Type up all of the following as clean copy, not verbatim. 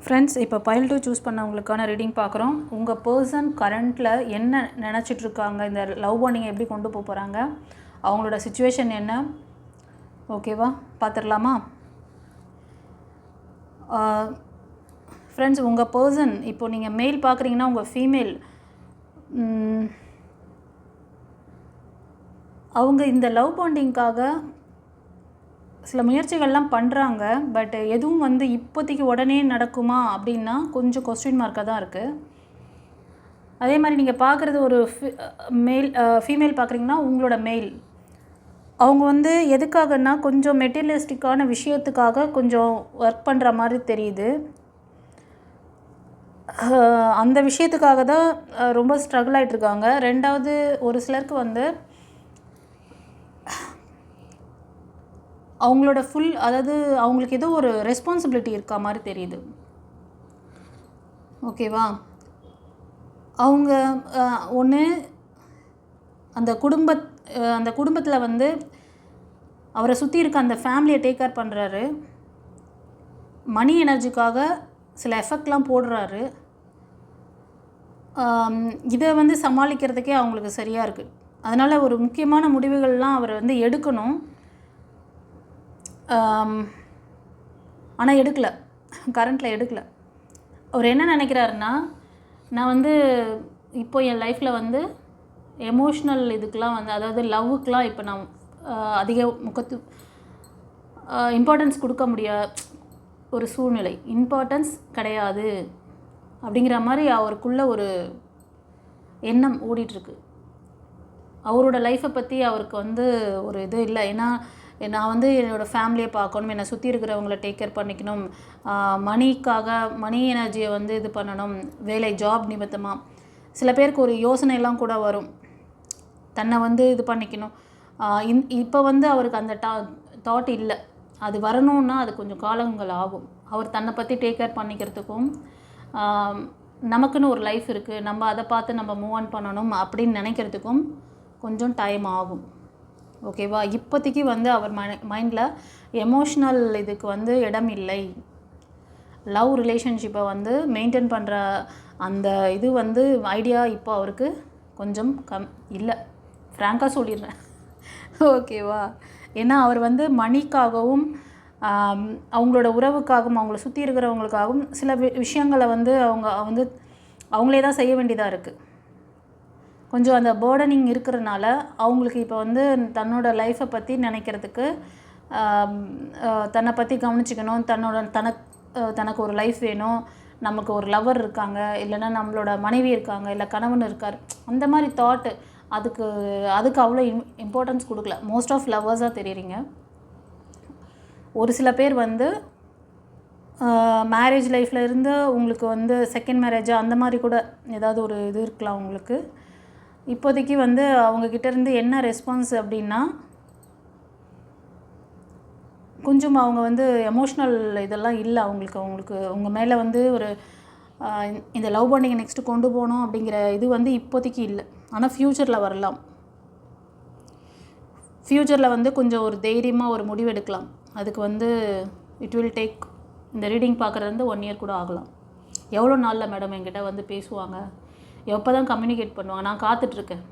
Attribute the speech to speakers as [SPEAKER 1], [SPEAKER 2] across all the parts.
[SPEAKER 1] Friends, இப்போ file 2 choose பண்ணவங்களுக்கான reading பார்க்குறோம். உங்கள் பர்சன் கரண்ட்டில் என்ன நினச்சிட்ருக்காங்க, இந்த லவ் பாண்டிங்கை எப்படி கொண்டு போகிறாங்க, அவங்களோட சிச்சுவேஷன் என்ன, ஓகேவா? பார்த்துடலாமா? ஃப்ரெண்ட்ஸ், உங்கள் பர்சன் இப்போது நீங்கள் மெயில் பார்க்குறீங்கன்னா உங்கள் ஃபீமேல் அவங்க இந்த லவ் பாண்டிங்காக சில முயற்சிகள்லாம் பண்ணுறாங்க. பட் எதுவும் இப்போதைக்கு உடனே நடக்குமா அப்படின்னா கொஞ்சம் கொஸ்டின் மார்க்காக தான் இருக்குது. அதே மாதிரி நீங்கள் பார்க்குறது ஒரு ஃபீமேல் பார்க்குறீங்கன்னா உங்களோட மெயில் அவங்க எதுக்காகன்னா கொஞ்சம் மெட்டீரியலிஸ்டிக்கான விஷயத்துக்காக கொஞ்சம் ஒர்க் பண்ணுற மாதிரி தெரியுது. அந்த விஷயத்துக்காக தான் ரொம்ப ஸ்ட்ரகிள் ஆகிட்டுருக்காங்க. ரெண்டாவது, ஒரு சிலருக்கு அவங்களோட அதாவது அவங்களுக்கு ஏதோ ஒரு ரெஸ்பான்சிபிலிட்டி இருக்கா மாதிரி தெரியுது. ஓகேவா? அவங்க ஒன்று அந்த குடும்பத்தில் அவரை சுற்றி இருக்க அந்த ஃபேமிலியை டேக் கேர் பண்ணுறாரு. மணி எனர்ஜிக்காக சில எஃபெக்ட்லாம் போடுறாரு. இதை சமாளிக்கிறதுக்கே அவங்களுக்கு சரியாக இருக்குது. அதனால் ஒரு முக்கியமான முடிவுகள்லாம் அவர் எடுக்கணும். ஆனால் எடுக்கலை, கரண்ட்டில் எடுக்கலை. அவர் என்ன நினைக்கிறாருன்னா, நான் இப்போ என் லைஃப்பில் எமோஷ்னல் இதுக்கெலாம் அதாவது லவ்வுக்கெலாம் இப்போ நான் அதிக இம்பார்ட்டன்ஸ் கொடுக்க முடியாத ஒரு சூழ்நிலை, இம்பார்ட்டன்ஸ் கிடையாது அப்படிங்கிற மாதிரி அவருக்குள்ள ஒரு எண்ணம் ஓடிட்டுருக்கு. அவரோட லைஃப்பை பற்றி அவருக்கு ஒரு இது இல்லை. ஏன்னா நான் என்னோடய ஃபேமிலியை பார்க்கணும், என்னை சுற்றி இருக்கிறவங்கள டேக் கேர் பண்ணிக்கணும், மணி எனர்ஜியை இது பண்ணணும், வேலை ஜாப் நிமித்தமாக. சில பேருக்கு ஒரு யோசனையெல்லாம் கூட வரும், தன்னை இது பண்ணிக்கணும். இப்போ அவருக்கு அந்த தாட் இல்லை. அது வரணுன்னா அது கொஞ்சம் காலங்கள் ஆகும். அவர் தன்னை பற்றி டேக் கேர் பண்ணிக்கிறதுக்கும் நமக்குன்னு ஒரு லைஃப் இருக்குது, நம்ம அதை பார்த்து நம்ம மூவ் ஆன் பண்ணணும் அப்படின்னு நினைக்கிறதுக்கும் கொஞ்சம் டைம் ஆகும். ஓகேவா? இப்போதைக்கு அவர் மைண்டில் எமோஷ்னல் இதுக்கு இடம் இல்லை. லவ் ரிலேஷன்ஷிப்பை மெயின்டைன் பண்ணுற அந்த இது ஐடியா இப்போ அவருக்கு கொஞ்சம் இல்லை. ஃப்ராங்காக சொல்லிடுறேன். ஓகேவா? ஏன்னா அவர் மணிக்காகவும் அவங்களோட உறவுக்காகவும் அவங்கள சுற்றி இருக்கிறவங்களுக்காகவும் சில விஷயங்களை அவங்க அவங்களே தான் செய்ய வேண்டியதாக இருக்குது. கொஞ்சம் அந்த பேர்டனிங் இருக்கிறனால அவங்களுக்கு இப்போ தன்னோட லைஃப்பை பற்றி நினைக்கிறதுக்கு, தன்னை பற்றி கவனிச்சிக்கணும், தனக்கு ஒரு லைஃப் வேணும், நமக்கு ஒரு லவர் இருக்காங்க, இல்லைன்னா நம்மளோட மனைவி இருக்காங்க, இல்லை கணவன் இருக்கார், அந்த மாதிரி தாட்டு அதுக்கு அவ்வளோ இம்பார்ட்டன்ஸ் கொடுக்கல. மோஸ்ட் ஆஃப் லவ்வர்ஸாக தெரியுறீங்க. ஒரு சில பேர் மேரேஜ் லைஃப்பில் இருந்து உங்களுக்கு செகண்ட் மேரேஜாக அந்த மாதிரி கூட ஏதாவது ஒரு இது இருக்கலாம் உங்களுக்கு. இப்போதைக்கு அவங்கக்கிட்டேருந்து என்ன ரெஸ்பான்ஸ் அப்படின்னா, கொஞ்சம் அவங்க எமோஷ்னல் இதெல்லாம் இல்லை அவங்களுக்கு உங்கள் மேலே ஒரு இந்த லவ் பாண்டிங்கை நெக்ஸ்ட்டு கொண்டு போகணும் அப்படிங்கிற இது இப்போதைக்கு இல்லை. ஆனால் ஃப்யூச்சரில் வரலாம். ஃப்யூச்சரில் கொஞ்சம் ஒரு தைரியமாக ஒரு முடிவு எடுக்கலாம். அதுக்கு இட் வில் டேக், இந்த ரீடிங் பார்க்குறது 1 இயர் கூட ஆகலாம். எவ்வளோ நாளில் மேடம் என்கிட்ட பேசுவாங்க, எப்போ தான் கம்யூனிகேட் பண்ணுவாங்க, நான் காத்துட்ருக்கேன்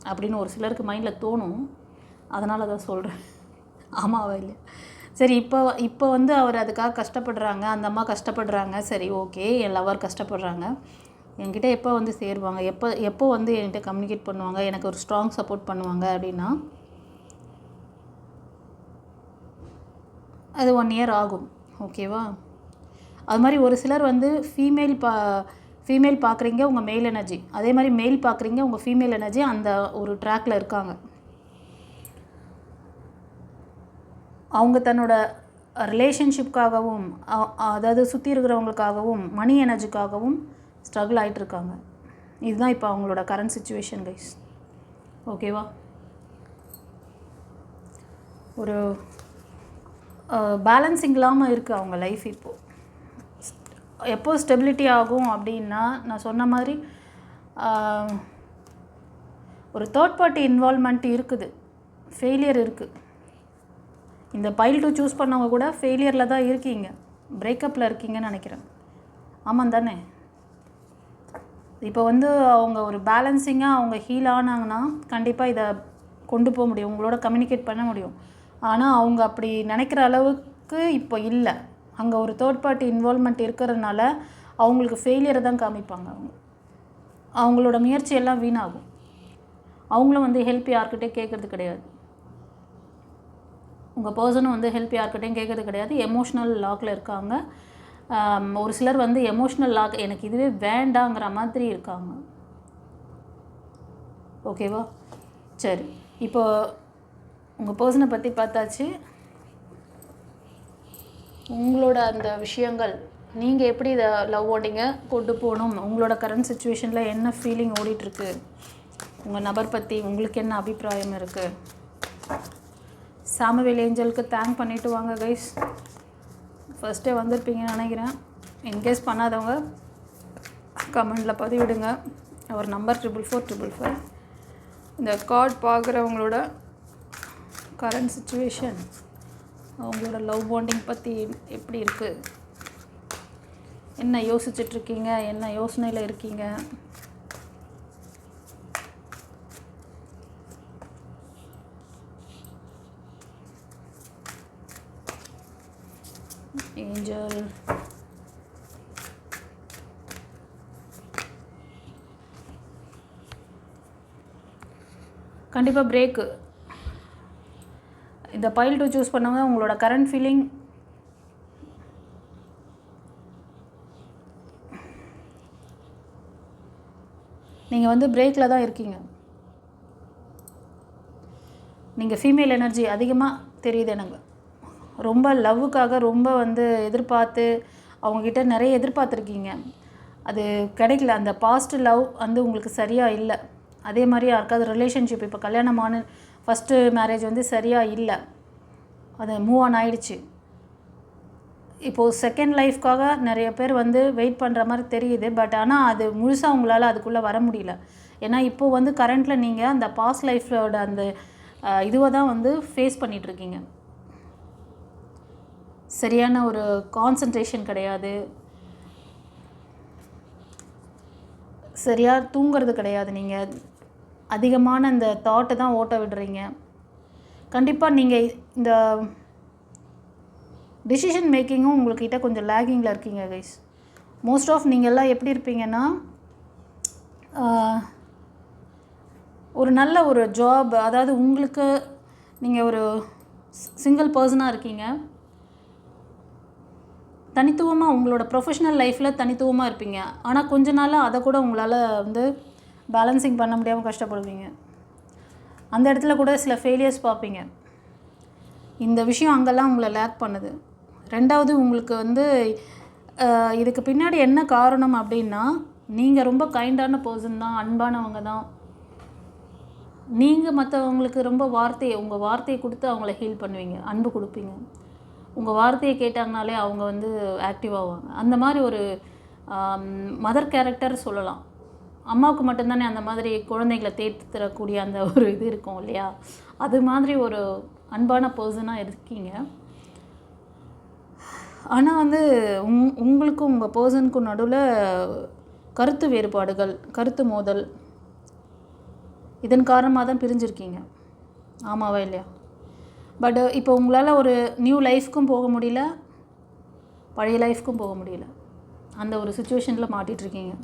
[SPEAKER 1] அப்படின்னு ஒரு சிலருக்கு மைண்டில் தோணும். அதனால தான் சொல்கிறேன். ஆமாவா இல்லை? சரி, இப்போ அவர் அதுக்காக கஷ்டப்படுறாங்க, அந்த அம்மா கஷ்டப்படுறாங்க. சரி, ஓகே, என் லவர் கஷ்டப்படுறாங்க, என்கிட்ட எப்போ சேருவாங்க, எப்போ என்கிட்ட கம்யூனிகேட் பண்ணுவாங்க, எனக்கு ஒரு ஸ்ட்ராங் சப்போர்ட் பண்ணுவாங்க அப்படின்னா அது 1 இயர் ஆகும். ஓகேவா? அது மாதிரி ஒரு சிலர் ஃபீமேல் பார்க்குறீங்க உங்கள் மெயில் எனர்ஜி, அதே மாதிரி மெயில் பார்க்குறீங்க உங்கள் ஃபீமேல் எனர்ஜி அந்த ஒரு ட்ராக்கில் இருக்காங்க. அவங்க தன்னோட ரிலேஷன்ஷிப்காகவும் அதாவது சுற்றி இருக்கிறவங்களுக்காகவும் மணி எனர்ஜிக்காகவும் ஸ்ட்ரகிள் ஆகிட்டுருக்காங்க. இதுதான் இப்போ அவங்களோட கரண்ட் சிச்சுவேஷன் கைஸ். ஓகேவா? ஒரு பேலன்சிங் இல்லாமல் இருக்குது அவங்க லைஃப். இப்போது எப்போ ஸ்டெபிலிட்டி ஆகும் அப்படின்னா, நான் சொன்ன மாதிரி ஒரு தேர்ட் பார்ட்டி இன்வால்வ்மெண்ட் இருக்குது, ஃபெயிலியர் இருக்குது. இந்த பைல் 2 சூஸ் பண்ணவங்க கூட ஃபெயிலியரில் தான் இருக்கீங்க, பிரேக்கப்பில் இருக்கீங்கன்னு நினைக்கிறேன். ஆமாம் தானே? இப்போ வந்து அவங்க ஒரு பேலன்சிங்காக அவங்க ஹீல் ஆனாங்கன்னா கண்டிப்பாக இதை கொண்டு போக முடியும், உங்களோட கம்யூனிகேட் பண்ண முடியும். ஆனால் அவங்க அப்படி நினைக்கிற அளவுக்கு இப்போ இல்லை. அங்கே ஒரு தேர்ட் பார்ட்டி இன்வால்வ்மெண்ட் இருக்கிறதுனால அவங்களுக்கு ஃபெயிலியரை தான் காமிப்பாங்க. அவங்களோட முயற்சியெல்லாம் வீணாகும். அவங்களும் வந்து ஹெல்ப் யார்கிட்டையும் கேட்குறது கிடையாது. உங்கள் பர்சனும் வந்து ஹெல்ப் யார்கிட்டையும் கேட்குறது கிடையாது. எமோஷ்னல் லாக்கில் இருக்காங்க. ஒரு சிலர் வந்து எமோஷ்னல் லாக் எனக்கு இதுவே வேண்டாங்கிற மாதிரி இருக்காங்க. ஓகேவா? சரி, இப்போ உங்கள் பர்சனை பற்றி பார்த்தாச்சு. உங்களோட அந்த விஷயங்கள் நீங்கள் எப்படி இதை லவ் ஓடிங்க கொண்டு போகணும், உங்களோட கரண்ட் சுச்சுவேஷனில் என்ன ஃபீலிங் ஓடிட்டுருக்கு, உங்கள் நபர் பற்றி உங்களுக்கு என்ன அபிப்பிராயம் இருக்குது. சாமுவேல் ஏஞ்சலுக்கு தேங்க் பண்ணிவிட்டு வாங்க கைஸ். ஃபஸ்ட்டே வந்திருப்பீங்கன்னு நினைக்கிறேன். இன்கேஸ் பண்ணாதவங்க கமெண்டில் பதிவிடுங்க. அவர் நம்பர் 44455. இந்த கார்ட் பார்க்குறவங்களோட கரண்ட் சுச்சுவேஷன், அவங்களோட லவ் பாண்டிங் பற்றி எப்படி இருக்குது, என்ன யோசிச்சுட்ருக்கீங்க, என்ன யோசனையில் இருக்கீங்க. ஏஞ்சல் கண்டிப்பாக பிரேக்கு. இந்த பைல் 2 சூஸ் பண்ணவங்க உங்களோட கரண்ட் ஃபீலிங் நீங்கள் வந்து பிரேக்கில் தான் இருக்கீங்க. நீங்கள் ஃபீமேல் எனர்ஜி அதிகமாக தெரியுது எனக்கு. ரொம்ப லவ்வுக்காக ரொம்ப வந்து எதிர்பார்த்து அவங்கக்கிட்ட நிறைய எதிர்பார்த்துருக்கீங்க, அது கிடைக்கல. அந்த பாஸ்ட் லவ் வந்து உங்களுக்கு சரியாக இல்லை. அதே மாதிரி யாருக்காவது ரிலேஷன்ஷிப் இப்போ கல்யாணமான ஃபஸ்ட்டு மேரேஜ் வந்து சரியாக இல்லை, அது மூவ் ஆன் ஆகிடுச்சு. இப்போது செகண்ட் லைஃப்காக நிறைய பேர் வந்து வெயிட் பண்ணுற மாதிரி தெரியுது. பட் ஆனால் அது முழுசாக உங்களால் அதுக்குள்ளே வர முடியல. ஏன்னா இப்போது வந்து கரண்ட்டில் நீங்கள் அந்த பாஸ்ட் லைஃபோட அந்த இதுவை தான் வந்து ஃபேஸ் பண்ணிகிட்ருக்கீங்க. சரியான ஒரு கான்சன்ட்ரேஷன் கிடையாது, சரியாக தூங்கிறது கிடையாது. நீங்கள் அதிகமான இந்த தாட்டை தான் ஓட்ட விடுறீங்க. கண்டிப்பாக நீங்கள் இந்த டிசிஷன் மேக்கிங்கும் உங்கள்கிட்ட கொஞ்சம் லேகிங்கில் இருக்கீங்க கைஸ். மோஸ்ட் ஆஃப் நீங்கள்லாம் எப்படி இருப்பீங்கன்னா, ஒரு நல்ல ஒரு ஜாப், அதாவது உங்களுக்கு நீங்கள் ஒரு சிங்கிள் பர்சனாக இருக்கீங்க, தனித்துவமாக உங்களோட ப்ரொஃபஷ்னல் லைஃப்பில் தனித்துவமாக இருப்பீங்க. ஆனால் கொஞ்ச நாளாக அதை கூட உங்களால் வந்து பேலன்சிங் பண்ண முடியாமல் கஷ்டப்படுவீங்க. அந்த இடத்துல கூட சில ஃபெயிலியர்ஸ் பார்ப்பீங்க. இந்த விஷயம் அங்கெல்லாம் உங்களை லேக் பண்ணுது. ரெண்டாவது, உங்களுக்கு வந்து இதுக்கு பின்னாடி என்ன காரணம் அப்படின்னா, நீங்கள் ரொம்ப கைண்டான பர்சன் தான், அன்பானவங்க தான். நீங்கள் மற்றவங்களுக்கு ரொம்ப உங்கள் வார்த்தையை கொடுத்து அவங்கள ஹீல் பண்ணுவீங்க, அன்பு கொடுப்பீங்க. உங்கள் வார்த்தையை கேட்டாங்கனாலே அவங்க வந்து ஆக்டிவ் ஆவாங்க. அந்த மாதிரி ஒரு மதர் கேரக்டர் சொல்லலாம். அம்மாவுக்கு மட்டும்தானே அந்த மாதிரி குழந்தைகளை தேர்த்து தரக்கூடிய அந்த ஒரு இது இருக்கும் இல்லையா, அது மாதிரி ஒரு அன்பான பர்சனாக இருக்கீங்க. ஆனால் வந்து உங்களுக்கும் உங்கள் பர்சனுக்கும் நடுவில் கருத்து வேறுபாடுகள், கருத்து மோதல், இதன் காரணமாக தான் பிரிஞ்சிருக்கீங்க. ஆமாவா இல்லையா? பட் இப்போ உங்களால் ஒரு நியூ லைஃப்க்கும் போக முடியல, பழைய லைஃப்க்கும் போக முடியல. அந்த ஒரு சுச்சுவேஷனில் மாட்டிகிட்ருக்கீங்க.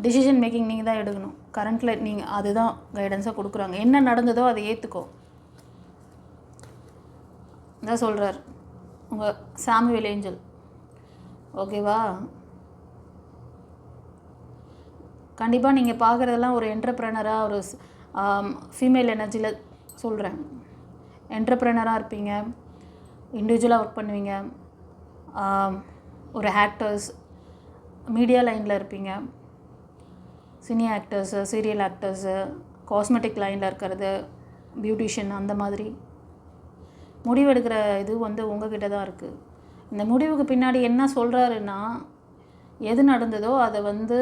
[SPEAKER 1] டிசிஷன் மேக்கிங் நீங்கள் தான் எடுக்கணும். கரண்ட்டில் நீங்கள் அதுதான் கைடன்ஸாக கொடுக்குறாங்க. என்ன நடந்ததோ அதை ஏற்றுக்கோ தான் சொல்கிறார் உங்கள் சாமுவேல் ஏஞ்சல். ஓகேவா? கண்டிப்பாக நீங்கள் பார்க்குறதெல்லாம் ஒரு என்டர்ப்ரெனராக, ஒரு ஃபீமேல் எனர்ஜியில் சொல்கிறேன், என்டர்ப்ரெனராக இருப்பீங்க, இண்டிவிஜுவலாக ஒர்க் பண்ணுவீங்க, ஒரு ஆக்டர்ஸ், மீடியா லைனில் இருப்பீங்க, cine actors, serial actors, cosmetic லைனில் இருக்கிறது, பியூட்டிஷியன், அந்த மாதிரி முடிவெடுக்கிற இது வந்து உங்ககிட்ட தான் இருக்குது. இந்த முடிவுக்கு பின்னாடி என்ன சொல்கிறாருன்னா, எது நடந்ததோ அதை வந்து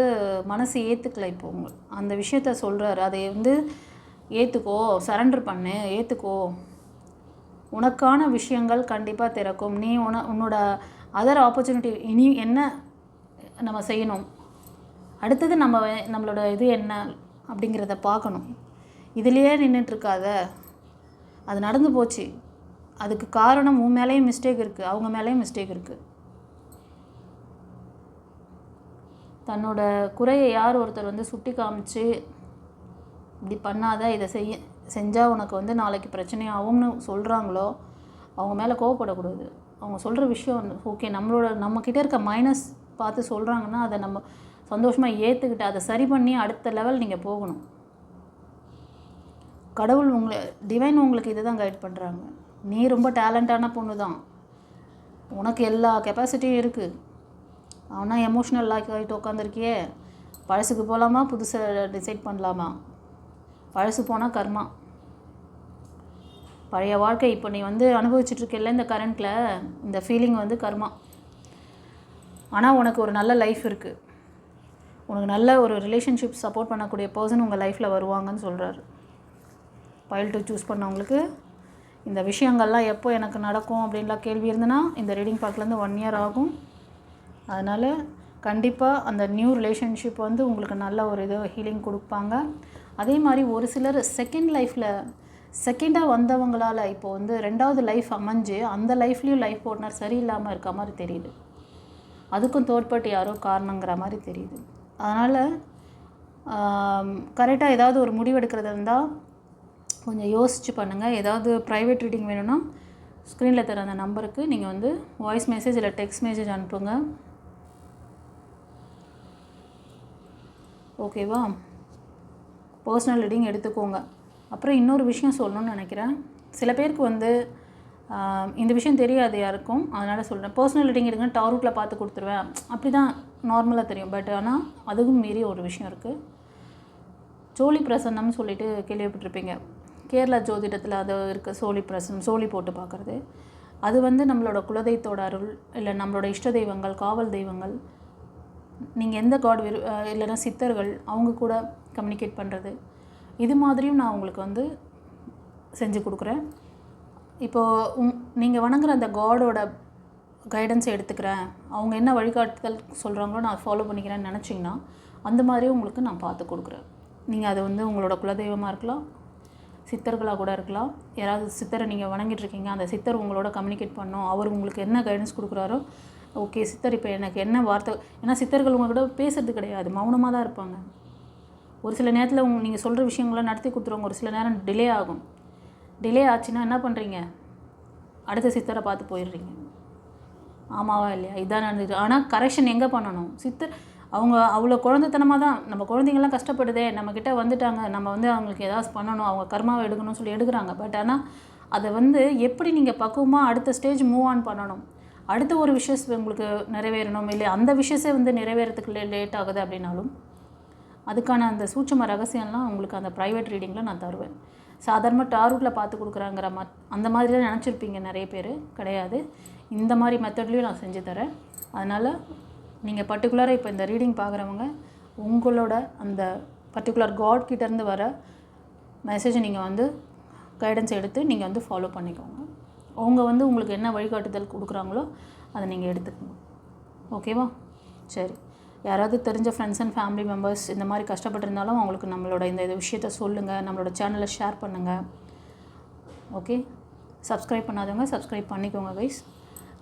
[SPEAKER 1] மனசு ஏற்றுக்கல. இப்போ அந்த விஷயத்த சொல்கிறாரு, அதை வந்து ஏற்றுக்கோ, சரண்டர் பண்ணு, ஏற்றுக்கோ, உனக்கான விஷயங்கள் கண்டிப்பாக திறக்கும். நீ உன்னோட அதர் ஆப்பர்ச்சுனிட்டி, இனி என்ன நம்ம செய்யணும். அடுத்தது நம்மளோட இது என்ன அப்படிங்கிறத பார்க்கணும். இதுலேயே நின்றுட்டுருக்காத, அது நடந்து போச்சு, அதுக்கு காரணம் உன் மேலேயும் மிஸ்டேக் இருக்குது, அவங்க மேலேயும் மிஸ்டேக் இருக்குது. தன்னோட குறையை யார் ஒருத்தர் வந்து சுட்டி காமிச்சு இப்படி பண்ணாத, இதை செஞ்சால் உனக்கு நாளைக்கு பிரச்சனை ஆகும்னு சொல்கிறாங்களோ அவங்க மேலே கோவப்படக்கூடாது. அவங்க சொல்கிற விஷயம் ஓகே, நம்மக்கிட்ட இருக்க மைனஸ் பார்த்து சொல்கிறாங்கன்னா அதை நம்ம சந்தோஷமாக ஏற்றுக்கிட்டு அதை சரி பண்ணி அடுத்த லெவல் நீங்கள் போகணும். கடவுள் டிவைன் உங்களுக்கு இதை தான் கைட் பண்ணுறாங்க. நீ ரொம்ப டேலண்டான பொண்ணு தான், உனக்கு எல்லா கெப்பாசிட்டியும் இருக்குது. ஆனால் எமோஷ்னல் லாக் ஆகிட்டு உட்காந்துருக்கியே. பழசுக்கு போகலாமா, புதுசாக டிசைட் பண்ணலாமா? பழசு போனால் கர்மா. பழைய வாழ்க்கை இப்போ நீ அனுபவிச்சுட்ருக்கல இந்த கரண்ட்டில், இந்த ஃபீலிங் கர்மா. ஆனால் உனக்கு ஒரு நல்ல லைஃப் இருக்குது, உனக்கு நல்ல ஒரு ரிலேஷன்ஷிப் சப்போர்ட் பண்ணக்கூடிய பர்சன் உங்கள் லைஃப்பில் வருவாங்கன்னு சொல்கிறாரு. பைல் 2 சூஸ் பண்ணவங்களுக்கு இந்த விஷயங்கள்லாம் எப்போ எனக்கு நடக்கும் அப்படின்லாம் கேள்வி இருந்ததுன்னா இந்த ரீடிங் பார்க்கலேருந்து 1 இயர் ஆகும். அதனால் கண்டிப்பாக அந்த நியூ ரிலேஷன்ஷிப் உங்களுக்கு நல்ல ஒரு ஹீலிங் கொடுப்பாங்க. அதே மாதிரி ஒரு சிலர் செகண்ட் லைஃப்பில் செகண்டாக வந்தவங்களால் இப்போ 2வது லைஃப் அமைஞ்சு அந்த லைஃப்லேயும் லைஃப் பார்ட்னர் சரியில்லாமல் இருக்க மாதிரி தெரியுது. அதுக்கும் தோற்பட்டு யாரோ காரணங்கிற மாதிரி தெரியுது. அதனால் கரெக்டாக ஏதாவது ஒரு முடிவெடுக்கிறது இருந்தால் கொஞ்சம் யோசித்து பண்ணுங்கள். ஏதாவது ப்ரைவேட் ரீடிங் வேணும்னா ஸ்க்ரீனில் தர அந்த நம்பருக்கு நீங்கள் வாய்ஸ் மெசேஜ் இல்லை டெக்ஸ்ட் மெசேஜ் அனுப்புங்க. ஓகேவா? பர்சனல் ரீடிங் எடுத்துக்கோங்க. அப்புறம் இன்னொரு விஷயம் சொல்லணும்னு நினைக்கிறேன். சில பேருக்கு இந்த விஷயம் தெரியாது யாருக்கும், அதனால் சொல்கிறேன். பர்சனல் ரீடிங் எடுங்க, டாரூட்டில் பார்த்து கொடுத்துருவேன், அப்படி தான் நார்மலாக தெரியும். பட் ஆனால் அதுவும் மீறி ஒரு விஷயம் இருக்குது. சோழி பிரசன்னம்னு சொல்லிட்டு கேள்விப்பட்டிருப்பீங்க. கேரளா ஜோதிடத்தில் அது இருக்குது. சோழி பிரசன்னம், சோழி போட்டு பார்க்குறது. அது நம்மளோட குலதெய்வத்தோட அருள், இல்லை நம்மளோட இஷ்ட தெய்வங்கள், காவல் தெய்வங்கள், நீங்கள் எந்த காட் இல்லைன்னா சித்தர்கள் அவங்க கூட கம்யூனிகேட் பண்ணுறது, இது மாதிரியும் நான் உங்களுக்கு செஞ்சு கொடுக்குறேன். இப்போது நீங்கள் வணங்குற அந்த காடோட கைடன்ஸை எடுத்துக்கிறேன், அவங்க என்ன வழிகாட்டுதல் சொல்கிறாங்களோ நான் ஃபாலோ பண்ணிக்கிறேன்னு நினச்சிங்கன்னா அந்த மாதிரியும் உங்களுக்கு நான் பார்த்து கொடுக்குறேன். நீங்கள் அது உங்களோட குலதெய்வமாக இருக்கலாம், சித்தர்களாக கூட இருக்கலாம். யாராவது சித்தரை நீங்கள் வணங்கிட்டுருக்கீங்க, அந்த சித்தர் உங்களோட கம்யூனிகேட் பண்ணோம், அவர் உங்களுக்கு என்ன கைடன்ஸ் கொடுக்குறாரோ, ஓகே சித்தர் இப்போ எனக்கு என்ன வார்த்தை, ஏன்னா சித்தர்கள் உங்கள்கிட்ட பேசுறது கிடையாது, மௌனமாக தான் இருப்பாங்க. ஒரு சில நேரத்தில் நீங்கள் சொல்கிற விஷயங்களை நடத்தி கொடுத்துருவாங்க, ஒரு சில நேரம் டிலே ஆகும். டிலே ஆச்சுன்னா என்ன பண்ணுறீங்க? அடுத்த சித்தரை பார்த்து போயிடுறீங்க. ஆமாவா இல்லையா? இதான் நடந்துட்டு. ஆனால் கரெக்ஷன் எங்கே பண்ணணும்? சித்தர் அவங்க அவ்வளோ குழந்தைத்தனமாக தான், நம்ம குழந்தைங்கள்லாம் கஷ்டப்படுதே, நம்மக்கிட்ட வந்துட்டாங்க, நம்ம அவங்களுக்கு ஏதாவது பண்ணணும், அவங்க கர்மாவை எடுக்கணும்னு சொல்லி எடுக்கிறாங்க. பட் ஆனால் அதை எப்படி நீங்கள் பக்குவமாக அடுத்த ஸ்டேஜ் மூவ் ஆன் பண்ணணும், அடுத்த ஒரு விஷயம் உங்களுக்கு நிறைவேறணும், இல்லை அந்த விஷயத்தை நிறைவேறதுக்கு லேட் ஆகுது அப்படின்னாலும் அதுக்கான அந்த சூட்சம ரகசியம்லாம் உங்களுக்கு அந்த ப்ரைவேட் ரீடிங்கில் நான் தருவேன். சாதாரணமாக டாரூட்டில் பார்த்து கொடுக்குறாங்கிற அந்த மாதிரி தான் நினச்சிருப்பீங்க நிறைய பேர். கிடையாது, இந்த மாதிரி மெத்தட்லேயும் நான் செஞ்சு தரேன். அதனால் நீங்கள் பர்டிகுலராக இப்போ இந்த ரீடிங் பார்க்குறவங்க உங்களோட அந்த பர்டிகுலர் காட் கிட்டேருந்து வர மெசேஜை நீங்கள் கைடன்ஸ் எடுத்து நீங்கள் ஃபாலோ பண்ணிக்கோங்க. அவங்க உங்களுக்கு என்ன வழிகாட்டுதல் கொடுக்குறாங்களோ அதை நீங்கள் எடுத்துக்கணும். ஓகேவா? சரி, யாராவது தெரிஞ்ச ஃப்ரெண்ட்ஸ் அண்ட் ஃபேமிலி மெம்பர்ஸ் இந்த மாதிரி கஷ்டப்பட்டுருந்தாலும் அவங்களுக்கு நம்மளோட இந்த விஷயத்த சொல்லுங்கள், நம்மளோட சேனலை ஷேர் பண்ணுங்கள். ஓகே, சப்ஸ்கிரைப் பண்ணாதவங்க சப்ஸ்கிரைப் பண்ணிக்கோங்க கைஸ்.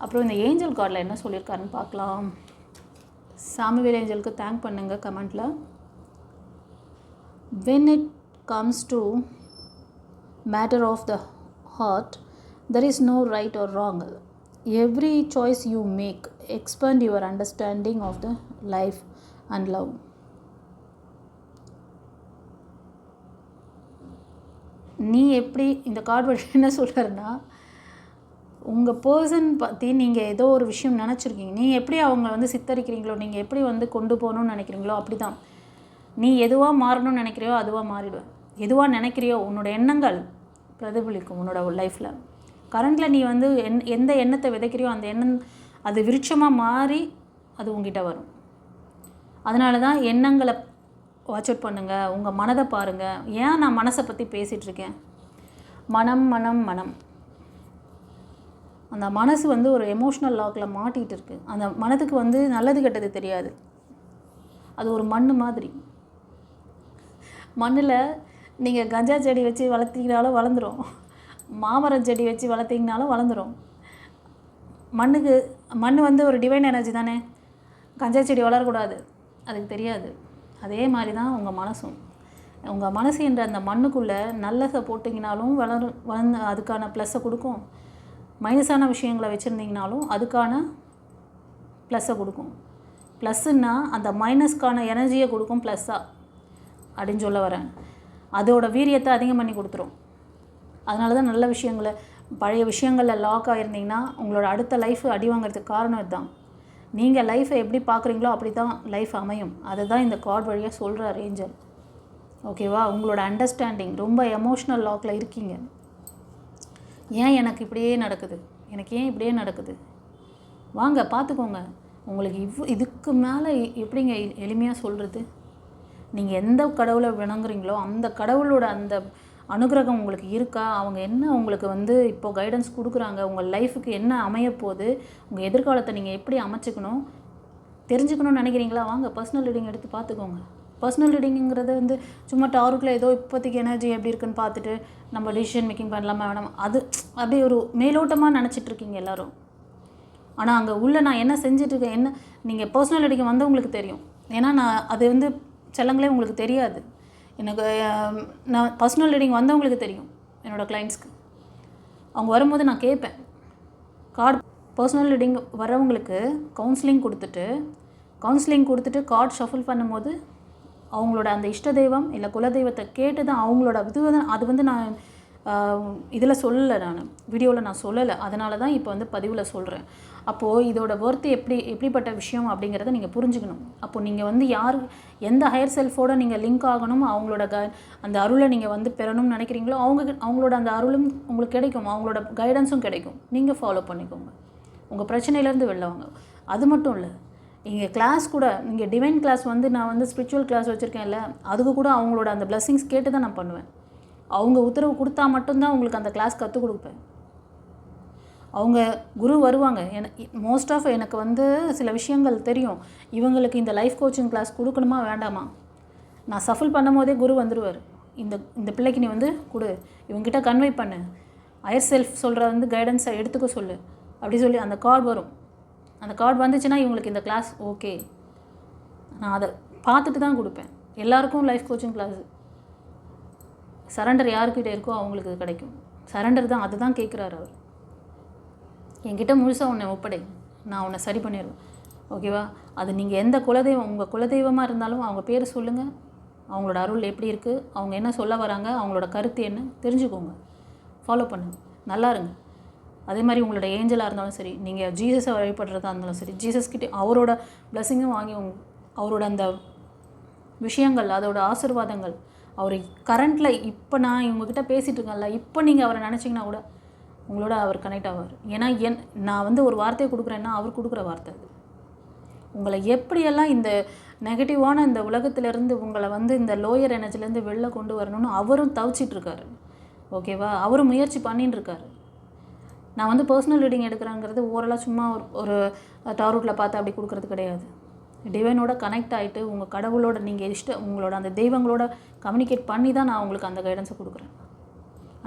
[SPEAKER 1] அப்புறம் இந்த ஏஞ்சல் கார்டில் என்ன சொல்லியிருக்காருன்னு பார்க்கலாம். சாமுவேல் ஏஞ்சலுக்கு தேங்க் பண்ணுங்கள் கமெண்ட்டில். when it comes to matter of the heart, there is no right or wrong. Every choice you make expand your understanding of the life and love. நீ எப்படி இந்த கார்டு வழி என்ன சொல்கிறாருன்னா, உங்கள் பர்சன் பற்றி நீங்கள் ஏதோ ஒரு விஷயம் நினச்சிருக்கீங்க, நீ எப்படி அவங்க சித்தரிக்கிறீங்களோ, நீங்கள் எப்படி கொண்டு போகணுன்னு நினைக்கிறீங்களோ அப்படி தான். நீ எதுவாக மாறணும்னு நினைக்கிறியோ அதுவாக மாறிடுவேன். எதுவாக நினைக்கிறியோ உன்னோட எண்ணங்கள் பிரதிபலிக்கும் உன்னோட லைஃப்பில். கரண்டில் நீ எந்த எண்ணத்தை விதைக்கிறியோ அந்த எண்ணம் அது விருட்சமாக மாறி அது உங்ககிட்ட வரும். அதனால தான் எண்ணங்களை வாட்ச் அவுட் பண்ணுங்கள், உங்கள் மனதை பாருங்கள். ஏன் நான் மனசை பற்றி பேசிகிட்ருக்கேன்? மனம் மனம் மனம், அந்த மனசு வந்து ஒரு எமோஷ்னல் லாக்கில் மாட்டிகிட்டு இருக்குது. அந்த மனதுக்கு வந்து நல்லது கெட்டது தெரியாது. அது ஒரு மண் மாதிரி. மண்ணில் நீங்கள் கஞ்சா செடி வச்சு வளர்த்திங்கனாலும் வளர்ந்துடும், மாமரம் செடி வச்சு வளர்த்திங்கனாலும் வளர்ந்துடும். மண் வந்து ஒரு டிவைன் எனர்ஜி தானே. கஞ்சா செடி வளரக்கூடாது, அதுக்கு தெரியாது. அதே மாதிரி தான் உங்கள் மனசும். உங்கள் மனசு என்ற அந்த மண்ணுக்குள்ளே நல்லதை போட்டிங்கனாலும் வளர்ந்து அதுக்கான ப்ளஸ்ஸை கொடுக்கும். மைனஸான விஷயங்களை வச்சுருந்தீங்கனாலும் அதுக்கான ப்ளஸ்ஸை கொடுக்கும். ப்ளஸ்ஸுன்னா அந்த மைனஸ்க்கான எனர்ஜியை கொடுக்கும் ப்ளஸ்ஸாக அப்படின்னு சொல்ல வரேன். அதோட வீரியத்தை அதிகம் பண்ணி கொடுத்துரும். அதனால தான் நல்ல விஷயங்களை, பழைய விஷயங்களில் லாக் ஆகிருந்தீங்கன்னா உங்களோட அடுத்த லைஃப் அடி வாங்கிறதுக்கு காரணம் இதுதான். நீங்கள் லைஃப்பை எப்படி பார்க்குறீங்களோ அப்படி தான் லைஃப் அமையும். அதை தான் இந்த கார்டு வழியாக சொல்கிறார் ஏஞ்சல். ஓகேவா? உங்களோட அண்டர்ஸ்டாண்டிங் ரொம்ப எமோஷ்னல் லாக்கில் இருக்கீங்க. ஏன் எனக்கு இப்படியே நடக்குது, எனக்கு ஏன் இப்படியே நடக்குது, வாங்க பார்த்துக்கோங்க. உங்களுக்கு இதுக்கு மேலே எப்படிங்க எளிமையாக சொல்கிறது? நீங்கள் எந்த கடவுளை வணங்குறீங்களோ அந்த கடவுளோட அந்த அனுகிரகம் உங்களுக்கு இருக்கா? அவங்க என்ன உங்களுக்கு வந்து இப்போது கைடன்ஸ் கொடுக்குறாங்க? உங்கள் லைஃபுக்கு என்ன அமையப்போகுது? உங்கள் எதிர்காலத்தை நீங்கள் எப்படி அமைச்சிக்கணும் தெரிஞ்சுக்கணும்னு நினைக்கிறீங்களா? வாங்க பர்சனல் ரீடிங் எடுத்து பார்த்துக்கோங்க. பர்சனல் ரீடிங்கிறது வந்து சும்மா டாருக்கில் ஏதோ இப்போதைக்கு எனர்ஜி எப்படி இருக்குன்னு பார்த்துட்டு நம்ம டிசிஷன் மேக்கிங் பண்ணலாமா வேணாமா, அது அப்படியே ஒரு மேலோட்டமாக நினச்சிட்ருக்கீங்க எல்லோரும். ஆனால் அங்கே உள்ள நான் என்ன செஞ்சிட்ருக்கேன், என்ன நீங்கள் பர்சனல் ரீடிங் வந்தவங்களுக்கு தெரியும். ஏன்னா நான் அது வந்து செல்லங்களே உங்களுக்கு தெரியாது. எனக்கு நான் பர்சனல் ரீடிங் வந்தவங்களுக்கு தெரியும். என்னோடய கிளைண்ட்ஸ்க்கு அவங்க வரும்போது நான் கேட்பேன். பர்சனல் ரீடிங் வரவங்களுக்கு கவுன்சிலிங் கொடுத்துட்டு கார்டு ஷஃபில் பண்ணும்போது அவங்களோட அந்த இஷ்ட தெய்வம் இல்லை குலதெய்வத்தை கேட்டு தான் அவங்களோட அது வந்து நான் இதில் சொல்லலை, நான் வீடியோவில் நான் சொல்லலை. அதனால தான் இப்போ வந்து பதிவில் சொல்கிறேன். அப்போது இதோட ஒர்த்து எப்படிப்பட்ட விஷயம் அப்படிங்கிறத நீங்கள் புரிஞ்சுக்கணும். அப்போது நீங்கள் வந்து எந்த ஹையர் செல்ஃபோடு நீங்கள் லிங்க் ஆகணும், அவங்களோட அந்த அருளை நீங்கள் வந்து பெறணும்னு நினைக்கிறீங்களோ அவங்களோட அந்த அருளும் உங்களுக்கு கிடைக்கும், அவங்களோட கைடன்ஸும் கிடைக்கும். நீங்கள் ஃபாலோ பண்ணிக்கோங்க, உங்கள் பிரச்சனையிலேருந்து வெளில வாங்க. அது மட்டும் இல்லை, இங்கே கிளாஸ் கூட நீங்கள் டிவைன் கிளாஸ் வந்து நான் வந்து ஸ்பிரிச்சுவல் கிளாஸ் வச்சுருக்கேன்ல, அதுக்கு கூட அவங்களோட அந்த பிளெஸ்ஸிங்ஸ் கேட்டு தான் நான் பண்ணுவேன். அவங்க உத்தரவு கொடுத்தா மட்டும்தான் உங்களுக்கு அந்த கிளாஸ் கற்றுக் கொடுப்பேன். அவங்க குரு வருவாங்க. மோஸ்ட் ஆஃப் எனக்கு வந்து சில விஷயங்கள் தெரியும். இவங்களுக்கு இந்த லைஃப் கோச்சிங் கிளாஸ் கொடுக்கணுமா வேண்டாமா, நான் சஃபில் பண்ணும் போதே குரு வந்துடுவார். இந்த பிள்ளைக்கு நீ வந்து கொடு, இவங்ககிட்ட கன்வே பண்ணு, ஹையர் செல்ஃப் சொல்கிற வந்து கைடன்ஸை எடுத்துக்க சொல்லு அப்படி சொல்லி அந்த கார்டு வரும். அந்த கார்டு வந்துச்சுன்னா இவங்களுக்கு இந்த கிளாஸ் ஓகே, நான் அதை பார்த்துட்டு தான் கொடுப்பேன். எல்லாருக்கும் லைஃப் கோச்சிங் கிளாஸு சரண்டர் யாருக்கிட்ட இருக்கோ அவங்களுக்கு கிடைக்கும். சரண்டர் தான், அதுதான் கேட்குறாரு அவர். என்கிட்ட முழுசாக உன்னை ஒப்படை, நான் உன்னை சரி பண்ணிடுவேன். ஓகேவா? அது நீங்கள் எந்த குலதெய்வம், உங்கள் குலதெய்வமாக இருந்தாலும் அவங்க பேர் சொல்லுங்கள், அவங்களோட அருள் எப்படி இருக்குது, அவங்க என்ன சொல்ல வராங்க, அவங்களோட கருத்து என்ன தெரிஞ்சுக்கோங்க, ஃபாலோ பண்ணுங்கள், நல்லா இருங்க. அதே மாதிரி உங்களோட ஏஞ்சலாக இருந்தாலும் சரி, நீங்கள் ஜீசஸை வழிபடுறதா இருந்தாலும் சரி, ஜீசஸ்கிட்டே அவரோட பிளெஸ்ஸிங்கும் வாங்கி அவரோட அந்த விஷயங்கள், அதோட ஆசீர்வாதங்கள், அவர் கரண்ட்டில் இப்போ நான் இவங்ககிட்ட பேசிகிட்டு இருக்கேன்ல, இப்போ நீங்கள் அவரை நினச்சிங்கன்னா கூட உங்களோட அவர் கனெக்ட் ஆவார். ஏன்னா நான் வந்து ஒரு வார்த்தையை கொடுக்குறேன்னா அவர் கொடுக்குற வார்த்தை அது. உங்களை எப்படியெல்லாம் இந்த நெகட்டிவான இந்த உலகத்திலேருந்து உங்களை வந்து இந்த லோயர் எனர்ஜிலேருந்து வெளில கொண்டு வரணும்னு அவரும் தவிச்சிட்ருக்காரு. ஓகேவா? அவரும் முயற்சி பண்ணின்னு இருக்காரு. நான் வந்து பர்சனல் ரீடிங் எடுக்கிறேங்கிறது ஓரளவு சும்மா ஒரு டாரூட்டில் பார்த்து அப்படி கொடுக்குறது கிடையாது. டிவைனோட கனெக்ட் ஆகிட்டு உங்கள் கடவுளோட நீங்கள் உங்களோட அந்த தெய்வங்களோட கம்யூனிகேட் பண்ணி தான் நான் உங்களுக்கு அந்த கைடன்ஸை கொடுக்குறேன்.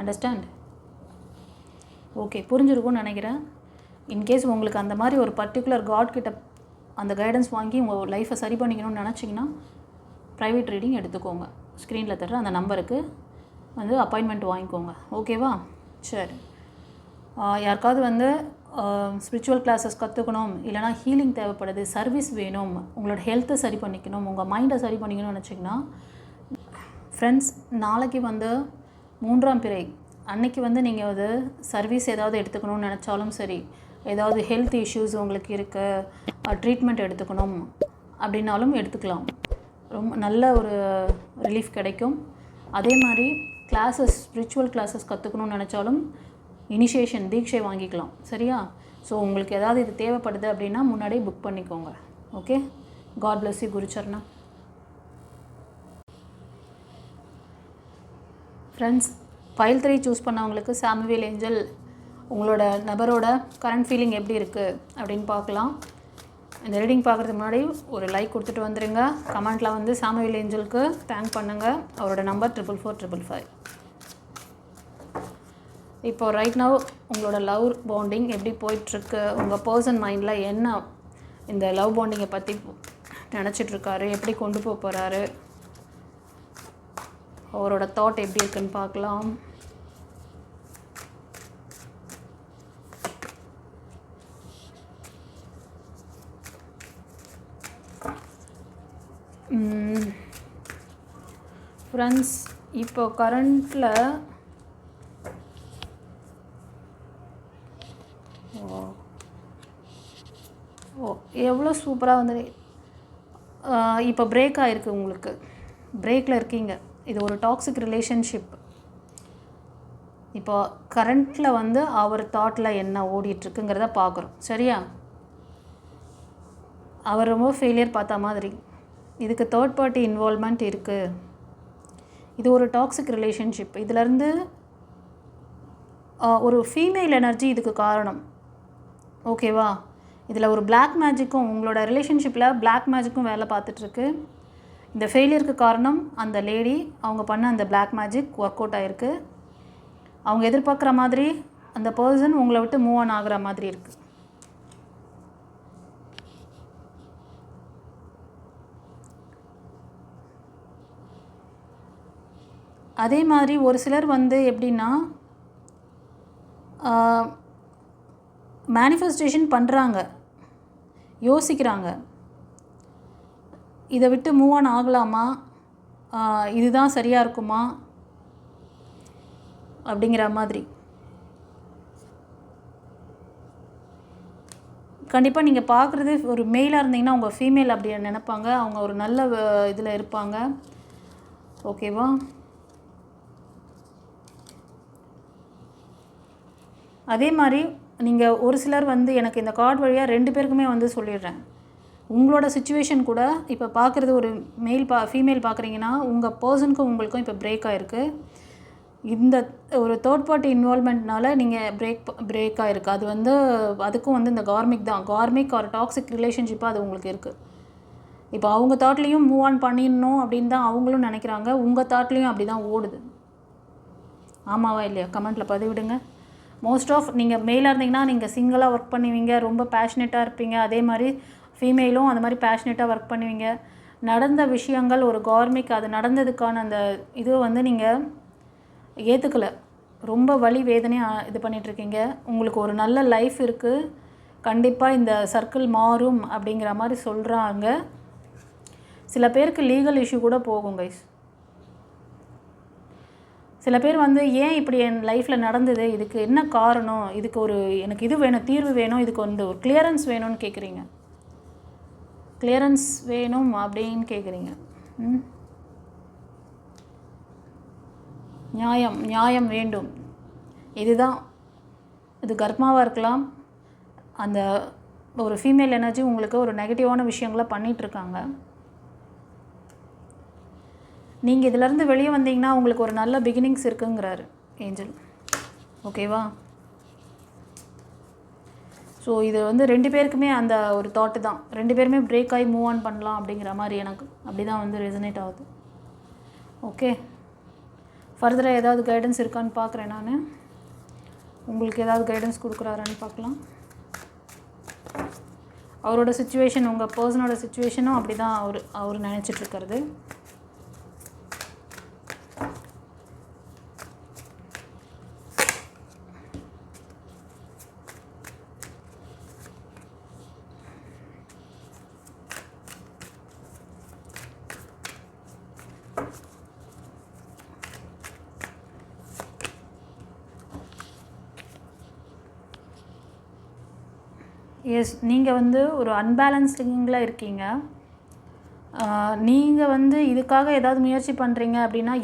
[SPEAKER 1] அண்டர்ஸ்டாண்ட்? ஓகே, புரிஞ்சிருக்கும்னு நினைக்கிறேன். இன்கேஸ் உங்களுக்கு அந்த மாதிரி ஒரு பர்டிகுலர் காட் கிட்ட அந்த கைடன்ஸ் வாங்கி உங்கள் லைஃப்பை சரி பண்ணிக்கணும்னு நினச்சிங்கன்னா ப்ரைவேட் ரீடிங் எடுத்துக்கோங்க. ஸ்க்ரீனில் தர்ற அந்த நம்பருக்கு வந்து அப்பாயின்மெண்ட் வாங்கிக்கோங்க. ஓகேவா? சரி. யாருக்காவது வந்து ஸ்பிரிச்சுவல் கிளாஸஸ் கற்றுக்கணும், இல்லைனா ஹீலிங் தேவைப்படுது, சர்வீஸ் வேணும், உங்களோட ஹெல்த்தை சரி பண்ணிக்கணும், உங்கள் மைண்டை சரி பண்ணிக்கணும்னு நினச்சிங்கன்னா ஃப்ரெண்ட்ஸ், நாளைக்கு வந்து 3ஆம் பிறை அன்னைக்கு வந்து நீங்கள் வந்து சர்வீஸ் ஏதாவது எடுத்துக்கணும்னு நினச்சாலும் சரி, ஏதாவது ஹெல்த் இஷ்யூஸ் உங்களுக்கு இருக்குது, ட்ரீட்மெண்ட் எடுத்துக்கணும் அப்படின்னாலும் எடுத்துக்கலாம். ரொம்ப நல்ல ஒரு ரிலீஃப் கிடைக்கும். அதே மாதிரி கிளாஸஸ், ஸ்பிரிச்சுவல் கிளாஸஸ் கற்றுக்கணும்னு நினச்சாலும் இனிஷியேஷன் தீட்சை வாங்கிக்கலாம். சரியா? ஸோ உங்களுக்கு ஏதாவது இது தேவைப்படுது அப்படின்னா முன்னாடியே புக் பண்ணிக்கோங்க. Okay, God bless you. குருச்சரணா. ஃப்ரெண்ட்ஸ், ஃபைல் 3 சூஸ் பண்ணவங்களுக்கு சாமுவேல் ஏஞ்சல் உங்களோட நபரோட கரண்ட் ஃபீலிங் எப்படி இருக்குது அப்படின்னு பார்க்கலாம். இந்த ரீடிங் பார்க்குறதுக்கு முன்னாடி ஒரு லைக் கொடுத்துட்டு வந்துடுங்க. கமெண்ட்டில் வந்து சாமுவேல் ஏஞ்சலுக்கு தேங்க் பண்ணுங்கள். அவரோட நம்பர் 44455. இப்போ ரைட் நவ் உங்களோட லவ் பாண்டிங் எப்படி போயிட்டுருக்கு, உங்கள் பர்சன் மைண்டில் என்ன இந்த லவ் பாண்டிங்கை பற்றி நினச்சிட்ருக்காரு, எப்படி கொண்டு போக போகிறாரு, அவரோட தாட் எப்படி இருக்குன்னு பார்க்கலாம். ஃப்ரெண்ட்ஸ், இப்போ கரண்ட்டில் எவ்வளோ சூப்பராக வந்து இப்போ பிரேக் ஆகிருக்கு, உங்களுக்கு பிரேக்கில் இருக்கீங்க. இது ஒரு டாக்ஸிக் ரிலேஷன்ஷிப். இப்போ கரண்ட்டில் வந்து அவர் தாட்டில் என்ன ஓடிட்டுருக்குங்கிறத பார்க்குறோம். சரியா? அவர் ரொம்ப ஃபெயிலியர் பார்த்த மாதிரி. இதுக்கு தேர்ட் பார்ட்டி இன்வால்வ்மெண்ட் இருக்குது. இது ஒரு டாக்ஸிக் ரிலேஷன்ஷிப். இதிலேருந்து ஒரு ஃபீமேல் எனர்ஜி இதுக்கு காரணம். ஓகேவா? இதில் ஒரு பிளாக் மேஜிக்கும், உங்களோட ரிலேஷன்ஷிப்பில் பிளாக் மேஜிக்கும் வேலை பார்த்துட்ருக்கு. இந்த ஃபெயிலியருக்கு காரணம் அந்த லேடி. அவங்க பண்ண அந்த பிளாக் மேஜிக் ஒர்க் அவுட் ஆகிருக்கு. அவங்க எதிர்பார்க்குற மாதிரி அந்த பர்சன் உங்களை விட்டு மூவ் ஆன் ஆகிற மாதிரி இருக்குது. அதே மாதிரி ஒரு சிலர் வந்து எப்படின்னா மேனிஃபெஸ்டேஷன் பண்ணுறாங்க, யோசிக்கிறாங்க, இதை விட்டு மூவ் ஆன் ஆகலாமா, இதுதான் சரியாக இருக்குமா அப்படிங்கிற மாதிரி. கண்டிப்பாக நீங்கள் பார்க்குறது ஒரு மெயிலாக இருந்தீங்கன்னா உங்கள் ஃபீமேல் அப்படி நினைப்பாங்க. அவங்க ஒரு நல்ல இதில் இருப்பாங்க. ஓகேவா? அதே மாதிரி நீங்கள் ஒரு சிலர் வந்து எனக்கு இந்த கார்டு வழியாக 2 பேருக்குமே வந்து சொல்லிடுறேன். உங்களோட சுச்சுவேஷன் கூட இப்போ பார்க்குறது ஒரு ஃபீமேல் பார்க்குறீங்கன்னா உங்கள் பர்சனுக்கும் உங்களுக்கும் இப்போ பிரேக் ஆகிருக்கு. இந்த ஒரு தேர்ட் பார்ட்டி இன்வால்வ்மெண்ட்னால நீங்கள் பிரேக் ஆகிருக்கு. அது வந்து அதுக்கும் வந்து இந்த கார்மிக் ஒரு டாக்ஸிக் ரிலேஷன்ஷிப்பாக அது உங்களுக்கு இருக்குது. இப்போ அவங்க தாட்லேயும் மூவ் ஆன் பண்ணிடணும் அப்படின்னு தான் அவங்களும் நினைக்கிறாங்க. உங்கள் தாட்லேயும் அப்படி தான் ஓடுது. ஆமாவா இல்லையா? கமெண்ட்டில் பதிவிடுங்க. மோஸ்ட் ஆஃப் நீங்கள் மெயிலாக இருந்தீங்கன்னா நீங்கள் சிங்கிளாக ஒர்க் பண்ணுவீங்க, ரொம்ப பேஷனேட்டாக இருப்பீங்க. அதே மாதிரி ஃபீமேலும் அந்த மாதிரி பேஷனேட்டாக ஒர்க் பண்ணுவீங்க. நடந்த விஷயங்கள் ஒரு கார்மிக், அது நடந்ததுக்கான அந்த இது வந்து நீங்கள் ஏற்றுக்கலை. ரொம்ப வலி வேதனையாக இது பண்ணிகிட்ருக்கீங்க. உங்களுக்கு ஒரு நல்ல லைஃப் இருக்குது. கண்டிப்பாக இந்த சர்க்கிள் மாறும் அப்படிங்கிற மாதிரி சொல்கிறாங்க. சில பேருக்கு லீகல் இஷ்யூ கூட போகும் கைஸ். சில பேர் வந்து ஏன் இப்படி என் லைஃப்பில் நடந்தது, இதுக்கு என்ன காரணம், இதுக்கு எனக்கு இது வேணும், தீர்வு வேணும், இதுக்கு வந்து ஒரு கிளியரன்ஸ் வேணும்னு கேட்குறீங்க. கிளியரன்ஸ் வேணும் அப்படின்னு கேட்குறீங்க. நியாயம் வேண்டும். இதுதான், இது கர்மாவாக இருக்கலாம். அந்த ஒரு ஃபீமேல் எனர்ஜி உங்களுக்கு ஒரு நெகட்டிவான விஷயங்களை பண்ணிகிட்ருக்காங்க. நீங்கள் இதிலேருந்து வெளியே வந்தீங்கன்னா உங்களுக்கு ஒரு நல்ல பிகினிங்ஸ் இருக்குங்கிறாரு ஏஞ்சல். ஓகேவா? ஸோ இது வந்து 2 பேருக்குமே அந்த ஒரு தாட்டு தான். 2 பேருமே பிரேக் ஆகி மூவ் ஆன் பண்ணலாம் அப்படிங்கிற மாதிரி எனக்கு அப்படி தான் வந்து ரெசனேட் ஆகுது. ஓகே, ஃபர்தராக ஏதாவது கைடன்ஸ் இருக்கான்னு பார்க்குறேன் நான். உங்களுக்கு ஏதாவது கைடன்ஸ் கொடுக்குறாரான்னு பார்க்கலாம். அவரோட சுச்சுவேஷன், உங்கள் பர்சனோட சுச்சுவேஷனும் அப்படி தான் அவர் நினச்சிட்ருக்கிறது. எஸ், நீங்கள் வந்து ஒரு அன்பேலன்ஸ்டிங்கில் இருக்கீங்க. நீங்கள் வந்து இதுக்காக ஏதாவது முயற்சி பண்ணுறீங்க அப்படின்னா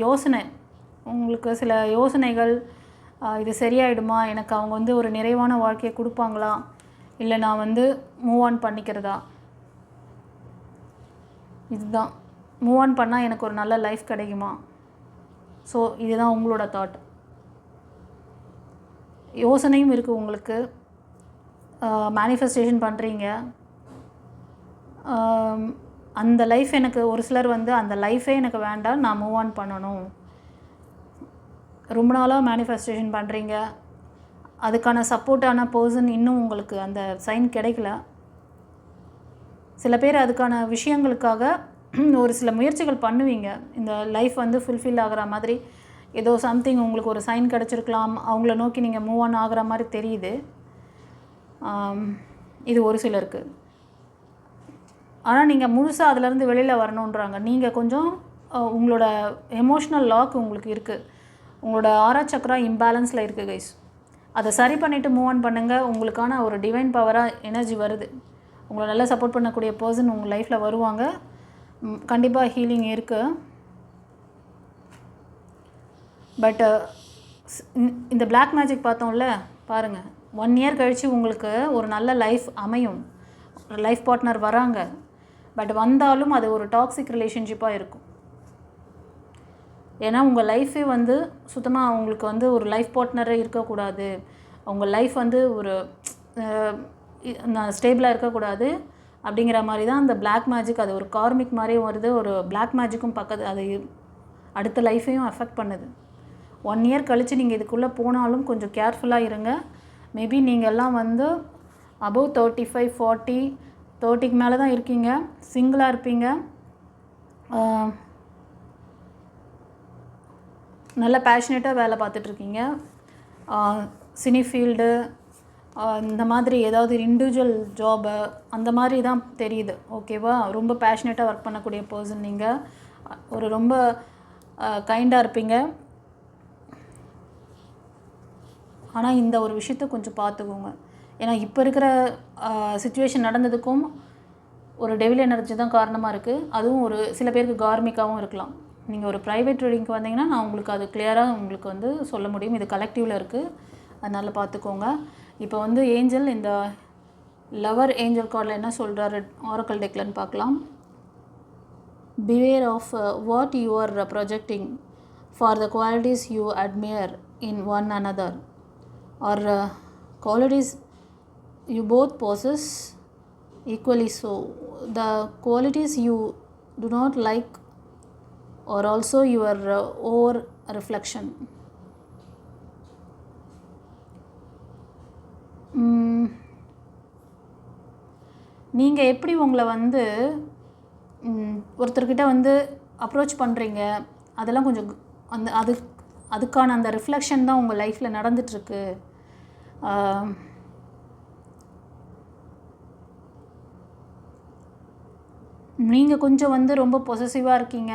[SPEAKER 1] உங்களுக்கு சில யோசனைகள், இது சரியாயிடுமா, எனக்கு அவங்க வந்து ஒரு நிறைவான வாழ்க்கையை கொடுப்பாங்களா, இல்லை நான் வந்து மூவ் ஆன் பண்ணிக்கிறதா, இதுதான் மூவ் ஆன் பண்ணால் எனக்கு ஒரு நல்ல லைஃப் கிடைக்குமா. ஸோ இதுதான் உங்களோட தாட். யோசனையும் இருக்குது உங்களுக்கு, மேனிஃபெஸ்டேஷன் பண்ணுறீங்க. அந்த லைஃப் எனக்கு ஒரு சிலர் வந்து அந்த லைஃபே எனக்கு வேண்டாம், நான் மூவ் ஆன் பண்ணணும். ரொம்ப நாளாக மேனிஃபெஸ்டேஷன் பண்ணுறீங்க, அதுக்கான சப்போர்ட்டான பர்சன் இன்னும் உங்களுக்கு அந்த சைன் கிடைக்கல. சில பேர் அதுக்கான விஷயங்களுக்காக ஒரு சில முயற்சிகள் பண்ணுவீங்க. இந்த லைஃப் வந்து ஃபுல்ஃபில் ஆகிற மாதிரி ஏதோ சம்திங் உங்களுக்கு ஒரு சைன் கிடச்சிருக்கலாம், அவங்கள நோக்கி நீங்கள் மூவ் ஆன் ஆகிற மாதிரி தெரியுது. இது ஒரு சிலருக்கு. ஆனால் நீங்கள் முழுசாக அதிலேருந்து வெளியில் வரணுன்றாங்க. நீங்கள் கொஞ்சம் உங்களோட எமோஷ்னல் லாக் உங்களுக்கு இருக்குது, உங்களோட ஆரா சக்ரா இம்பேலன்ஸில் இருக்குது கைஸ். அதை சரி பண்ணிவிட்டு மூவ் ஆன் பண்ணுங்கள். உங்களுக்கான ஒரு டிவைன் பவராக எனர்ஜி வருது. உங்களை நல்லா சப்போர்ட் பண்ணக்கூடிய பர்சன் உங்கள் லைஃப்பில் வருவாங்க. கண்டிப்பாக ஹீலிங் இருக்குது. பட் இந்த பிளாக் மேஜிக் பார்த்தோம்ல பாருங்கள், 1 இயர் கழித்து உங்களுக்கு ஒரு நல்ல லைஃப் அமையும், லைஃப் பார்ட்னர் வராங்க. பட் வந்தாலும் அது ஒரு டாக்ஸிக் ரிலேஷன்ஷிப்பாக இருக்கும். ஏன்னா உங்கள் லைஃபே வந்து சுத்தமாக உங்களுக்கு வந்து ஒரு லைஃப் பார்ட்னரே இருக்கக்கூடாது, உங்கள் லைஃப் வந்து ஒரு ஸ்டேபிளாக இருக்கக்கூடாது அப்படிங்கிற மாதிரி தான் அந்த பிளாக் மேஜிக். அது ஒரு கார்மிக் மாதிரியும் வருது, ஒரு பிளாக் மேஜிக்கும் பக்கத்து அது அடுத்த லைஃப்பையும் அஃபெக்ட் பண்ணுது. 1 இயர் கழித்து நீங்கள் இதுக்குள்ளே போனாலும் கொஞ்சம் கேர்ஃபுல்லாக இருங்க. மேபி நீங்கள் எல்லாம் வந்து அபவ் 35, 40, 30க்கு மேலே தான் இருக்கீங்க, சிங்கிளாக இருப்பீங்க, நல்ல பேஷனேட்டாக வேலை பார்த்துட்ருக்கீங்க, சினி ஃபீல்டு இந்த மாதிரி ஏதாவது இண்டிவிஜுவல் ஜாபு அந்த மாதிரி தான் தெரியுது. ஓகேவா? ரொம்ப பேஷனேட்டாக ஒர்க் பண்ணக்கூடிய பர்சன் நீங்கள், ஒரு ரொம்ப கைண்டாக இருப்பீங்க. ஆனால் இந்த ஒரு விஷயத்தை கொஞ்சம் பார்த்துக்கோங்க. ஏன்னா இப்போ இருக்கிற சிச்சுவேஷன் நடந்ததுக்கும் ஒரு டெவில் எனர்ஜி தான் காரணமாக இருக்குது. அதுவும் ஒரு சில பேருக்கு கார்மிக்காகவும் இருக்கலாம். நீங்கள் ஒரு ப்ரைவேட் ரீடிங்க்கு வந்தீங்கன்னா நான் உங்களுக்கு அது கிளியராக உங்களுக்கு வந்து சொல்ல முடியும். இது கலெக்டிவில் இருக்குது, அதனால் பார்த்துக்கோங்க. இப்போ வந்து ஏஞ்சல் இந்த லவர் ஏஞ்சல் கார்டில் என்ன சொல்கிறாரு ஆரக்கல் டெக்லன்னு பார்க்கலாம். Beware of what you are projecting for the qualities you admire in one another or qualities you both possess equally. So the qualities you do not like are also your over reflection. நீங்கள் எப்படி உங்களை வந்து ஒருத்தர்கிட்ட வந்து approach பண்ணுறீங்க, அதெல்லாம் கொஞ்சம் அதுக்கான அந்த ரிஃப்ளெக்ஷன் தான் உங்கள் லைஃப்பில் நடந்துகிட்ருக்கு. நீங்கள் கொஞ்சம் வந்து ரொம்ப பொசசிவாக இருக்கீங்க.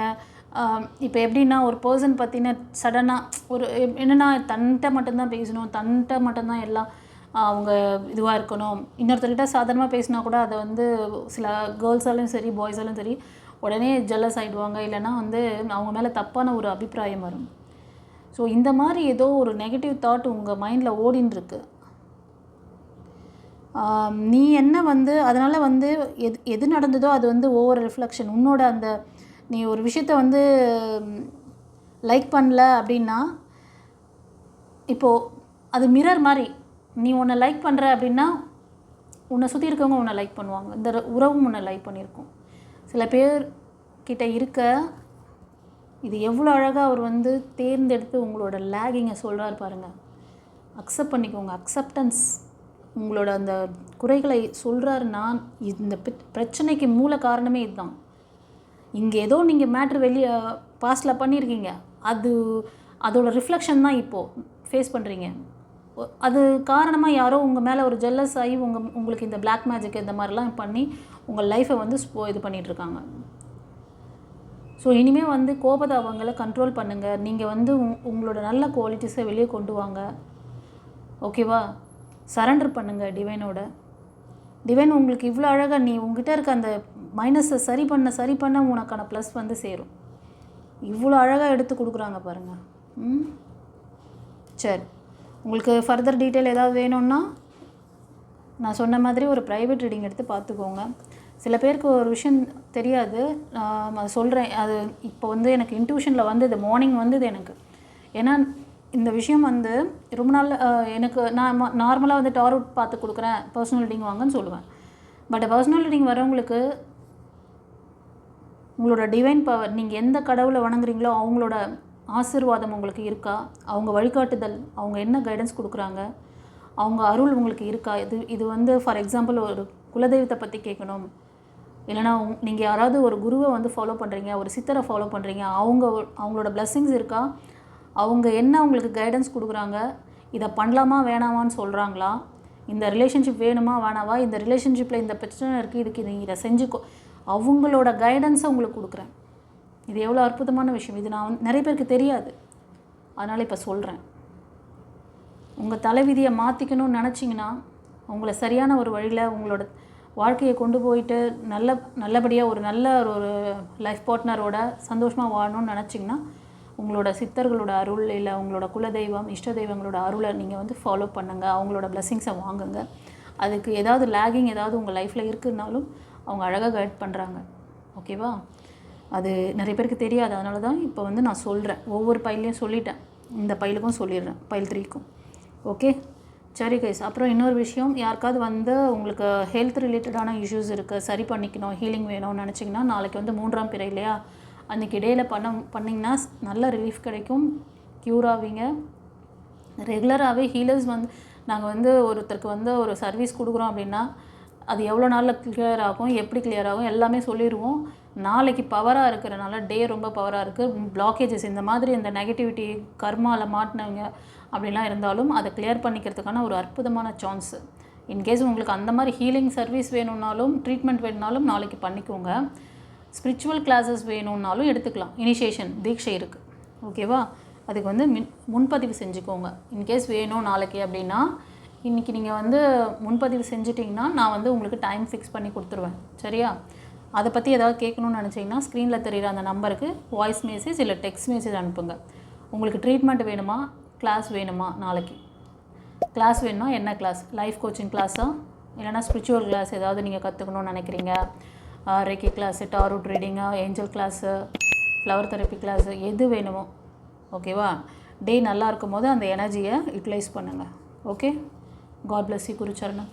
[SPEAKER 1] இப்போ எப்படின்னா ஒரு பர்சன் பற்றின சடனாக ஒரு என்னென்னா தன்கிட்ட மட்டும்தான் பேசணும், தன்கிட்ட மட்டும்தான் எல்லாம் அவங்க இதுவாக இருக்கணும். இன்னொருத்தர்கிட்ட சாதாரணமாக பேசினா கூட அதை வந்து சில கேர்ள்ஸாலும் சரி பாய்ஸாலும் சரி உடனே ஜெல்லஸ் ஆகிடுவாங்க, இல்லைனா வந்து அவங்க மேலே தப்பான ஒரு அபிப்பிராயம் வரும். ஸோ இந்த மாதிரி ஏதோ ஒரு நெகட்டிவ் தாட் உங்கள் மைண்டில் ஓடின்னு இருக்கு. நீ என்ன வந்து அதனால் வந்து எது நடந்ததோ அது வந்து ஓவர் ரிஃப்ளெக்ஷன். உன்னோட அந்த நீ ஒரு விஷயத்த வந்து லைக் பண்ணல அப்படின்னா இப்போது அது மிரர் மாதிரி. நீ உன்னை லைக் பண்ணுற அப்படின்னா உன்னை சுற்றி இருக்கவங்க உன்னை லைக் பண்ணுவாங்க, இந்த உறவும் உன்னை லைக் பண்ணியிருக்கோம். சில பேர் கிட்ட இருக்க இது எவ்வளோ அழகாக அவர் வந்து தேர்ந்தெடுத்து உங்களோட லேகிங்கை சொல்கிறாரு பாருங்கள். அக்செப்ட் பண்ணிக்கோங்க, அக்செப்டன்ஸ். உங்களோட அந்த குறைகளை சொல்கிறாருன்னா இந்த பிரச்சனைக்கு மூல காரணமே இதுதான். இங்கே ஏதோ நீங்கள் மேட்ரு வெளியே பாஸ்டில் பண்ணியிருக்கீங்க, அதோட ரிஃப்ளெக்ஷன் தான் இப்போது ஃபேஸ் பண்ணுறீங்க. அது காரணமாக யாரோ உங்கள் மேலே ஒரு ஜெல்லஸ் ஆகி உங்களுக்கு இந்த பிளாக் மேஜிக் இந்த மாதிரிலாம் பண்ணி உங்கள் லைஃப்பை வந்து இது பண்ணிகிட்ருக்காங்க. ஸோ இனிமேல் வந்து கோபதாபங்களை கண்ட்ரோல் பண்ணுங்கள். நீங்கள் வந்து உங்களோட நல்ல குவாலிட்டிஸை வெளியே கொண்டு வாங்க. ஓகேவா? சரண்டர் பண்ணுங்கள் டிவைனோட. டிவைன் உங்களுக்கு இவ்வளோ அழகாக நீ உங்ககிட்ட இருக்க அந்த மைனஸை சரி பண்ண உனக்கான ப்ளஸ் வந்து சேரும். இவ்வளோ அழகாக எடுத்து கொடுக்குறாங்க பாருங்கள். சரி, உங்களுக்கு ஃபர்தர் டீட்டெயில் ஏதாவது வேணும்னா நான் சொன்ன மாதிரி ஒரு ப்ரைவேட் ரீடிங் எடுத்து பார்த்துக்கோங்க. சில பேருக்கு ஒரு விஷயம் தெரியாது, அதை சொல்கிறேன். அது இப்போ வந்து எனக்கு இன்ட்யூஷனில் வந்தது, மார்னிங் வந்தது எனக்கு. ஏன்னா இந்த விஷயம் வந்து ரொம்ப நாள் எனக்கு நான் நார்மலாக வந்து டாரோட் பார்த்து கொடுக்குறேன், பர்சனல் ரீடிங் வாங்கன்னு சொல்லுவேன். பட் பர்சனல் ரீடிங் வரவங்களுக்கு உங்களோட டிவைன் பவர், நீங்கள் எந்த கடவுளை வணங்குறீங்களோ அவங்களோட ஆசீர்வாதம் உங்களுக்கு இருக்கா, அவங்க வழிகாட்டுதல், அவங்க என்ன கைடன்ஸ் கொடுக்குறாங்க, அவங்க அருள் உங்களுக்கு இருக்கா. இது வந்து ஃபார் எக்ஸாம்பிள் ஒரு குலதெய்வத்தை பற்றி கேட்கணும், இல்லைனா நீங்கள் யாராவது ஒரு குருவை வந்து ஃபாலோ பண்ணுறீங்க, ஒரு சித்தரை ஃபாலோ பண்ணுறீங்க, அவங்களோட பிளெஸ்ஸிங்ஸ் இருக்கா, அவங்க என்ன உங்களுக்கு கைடன்ஸ் கொடுக்குறாங்க, இதை பண்ணலாமா வேணாமான்னு சொல்கிறாங்களா, இந்த ரிலேஷன்ஷிப் வேணுமா வேணாவா, இந்த ரிலேஷன்ஷிப்பில் இந்த பிரச்சனை இருக்குது, இதுக்கு நீங்கள் இதை செஞ்சுக்கோ, அவங்களோட கைடன்ஸை உங்களுக்கு கொடுக்குறேன். இது எவ்வளோ அற்புதமான விஷயம். இது நான் நிறைய பேருக்கு தெரியாது, அதனால் இப்போ சொல்கிறேன். உங்கள் தலைவிதியை மாற்றிக்கணும்னு நினச்சிங்கன்னா, உங்களை சரியான ஒரு வழியில் உங்களோட வாழ்க்கையை கொண்டு போயிட்டு நல்லபடியாக ஒரு நல்ல ஒரு லைஃப் பார்ட்னரோட சந்தோஷமாக வாழணும்னு நினச்சிங்கன்னா, உங்களோட சித்தர்களோட அருள் இல்லை உங்களோட குலதெய்வம் இஷ்ட தெய்வங்களோட அருளை நீங்கள் வந்து ஃபாலோ பண்ணுங்கள், அவங்களோட பிளெஸ்ஸிங்ஸை வாங்குங்க. அதுக்கு ஏதாவது லேகிங் ஏதாவது உங்கள் லைஃப்பில் இருக்குதுனாலும் அவங்க அழகாக கைட் பண்ணுறாங்க. ஓகேவா? அது நிறைய பேருக்கு தெரியாது, அதனால தான் இப்போ வந்து நான் சொல்கிறேன். ஒவ்வொரு பையிலையும் சொல்லிட்டேன், இந்த பையலுக்கும் சொல்லிடுறேன், பைல் 3க்கும். ஓகே, சரி கைஸ். அப்புறம் இன்னொரு விஷயம், யாருக்காவது வந்து உங்களுக்கு ஹெல்த் ரிலேட்டடான இஷ்யூஸ் இருக்குது, சரி பண்ணிக்கணும், ஹீலிங் வேணும்னு நினச்சிங்கன்னா, நாளைக்கு வந்து 3ஆம் பிறை இல்லையா, அன்றைக்கி இடையில் பண்ணிங்கன்னா நல்ல ரிலீஃப் கிடைக்கும், க்யூர் ஆவீங்க. ரெகுலராகவே ஹீலர்ஸ் வந்து நாங்கள் வந்து ஒருத்தருக்கு வந்து ஒரு சர்வீஸ் கொடுக்குறோம் அப்படின்னா அது எவ்வளோ நாளில் கிளியர் ஆகும், எப்படி கிளியர் ஆகும் எல்லாமே சொல்லிடுவோம். நாளைக்கு பவராக இருக்கிறனால, டே ரொம்ப பவராக இருக்குது, பிளாக்கேஜஸ் இந்த மாதிரி இந்த நெகட்டிவிட்டி கர்மாவில் மாட்டினவங்க அப்படிலாம் இருந்தாலும் அதை கிளியர் பண்ணிக்கிறதுக்கான ஒரு அற்புதமான சான்ஸு. இன்கேஸ் உங்களுக்கு அந்த மாதிரி ஹீலிங் சர்வீஸ் வேணும்னாலும் ட்ரீட்மெண்ட் வேணும்னாலும் நாளைக்கு பண்ணிக்கோங்க. ஸ்பிரிச்சுவல் கிளாஸஸ் வேணும்னாலும் எடுத்துக்கலாம், இனிஷியேஷன் தீட்சை இருக்குது. ஓகேவா? அதுக்கு வந்து முன்பதிவு செஞ்சுக்கோங்க. இன்கேஸ் வேணும் நாளைக்கு அப்படின்னா, இன்றைக்கி நீங்கள் வந்து முன்பதிவு செஞ்சிட்டிங்கன்னா நான் வந்து உங்களுக்கு டைம் ஃபிக்ஸ் பண்ணி கொடுத்துருவேன். சரியா? அதை பற்றி ஏதாவது கேட்கணும்னு நினச்சிங்கன்னா ஸ்க்ரீனில் தெரிகிற அந்த நம்பருக்கு வாய்ஸ் மெசேஜ் இல்லை டெக்ஸ்ட் மெசேஜ் அனுப்புங்க. உங்களுக்கு ட்ரீட்மெண்ட் வேணுமா, கிளாஸ் வேணுமா, நாளைக்கு கிளாஸ் வேணுமா, என்ன கிளாஸ், லைஃப் கோச்சிங் கிளாஸா, இல்லைனா ஸ்பிரிச்சுவல் கிளாஸ் ஏதாவது நீங்கள் கற்றுக்கணும்னு நினைக்கிறீங்க, ரெக்கி கிளாஸு, டாரோட் ரீடிங்கா, angel class, flower therapy class, எது வேணுமோ. ஓகேவா? டே நல்லா இருக்கும் போது அந்த எனர்ஜியை யூட்டிலைஸ் பண்ணுங்கள். Okay, God bless you. குருச்சரணம்.